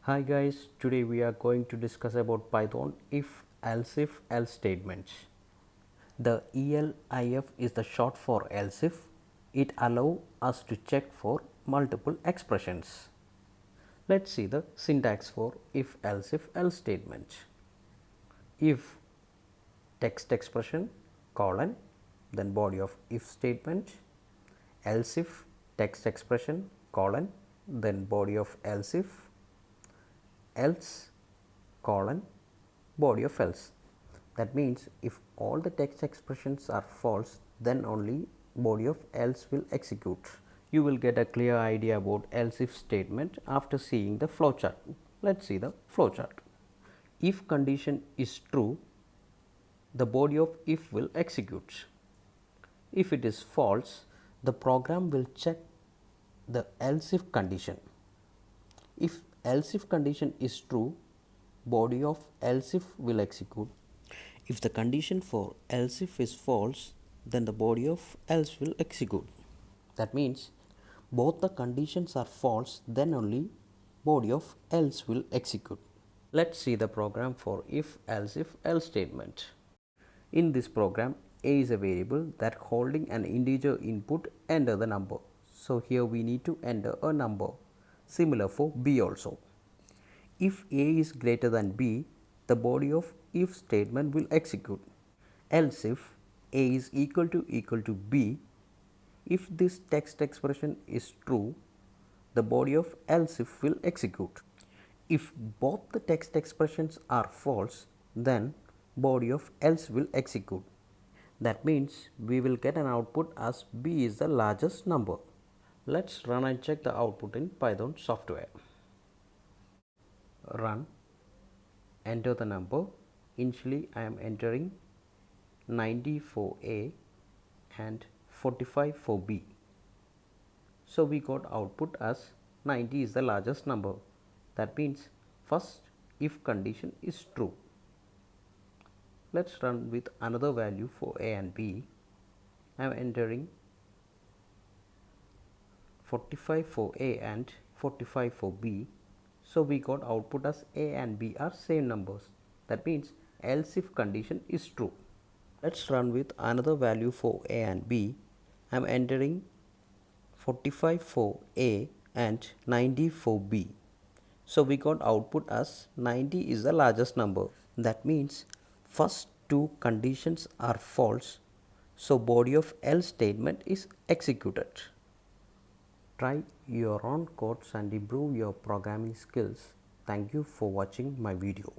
Hi guys, today we are going to discuss about Python if else statements. The elif is the short for else if. It allows us to check for multiple expressions. Let's see the syntax for if else statement. If text expression colon then body of if statement, else if text expression colon then body of else if, else colon body of else. That means if all the text expressions are false, then only body of else will execute. You will get a clear idea about else if statement after seeing the flowchart. Let's see the flowchart. If condition is true, the body of if will execute. If it is false, the program will check the else if condition. If else if condition is true, body of else if will execute. If the condition for else if is false, then the body of else will execute. That means both the conditions are false, then only body of else will execute. Let's see the program for if else statement. In this program, a is a variable that holding an integer input, enter the number. So here we need to enter a number. Similar for b also. If a is greater than b, the body of if statement will execute. Else if a is equal to b, if this text expression is true, the body of else if will execute. If both the text expressions are false, then body of else will execute. That means we will get an output as b is the largest number. Let's run and check the output in Python software. Run, enter the number. Initially I am entering 90 for A and 45 for B. So we got output as 90 is the largest number. That means first if condition is true. Let's run with another value for A and B. I am entering 45 for A and 45 for B. So we got output as A and B are same numbers. That means else if condition is true. Let's run with another value for A and B. I am entering 45 for A and 90 for B. So we got output as 90 is the largest number. That means first two conditions are false. So body of else statement is executed. Try your own codes and improve your programming skills. Thank you for watching my video.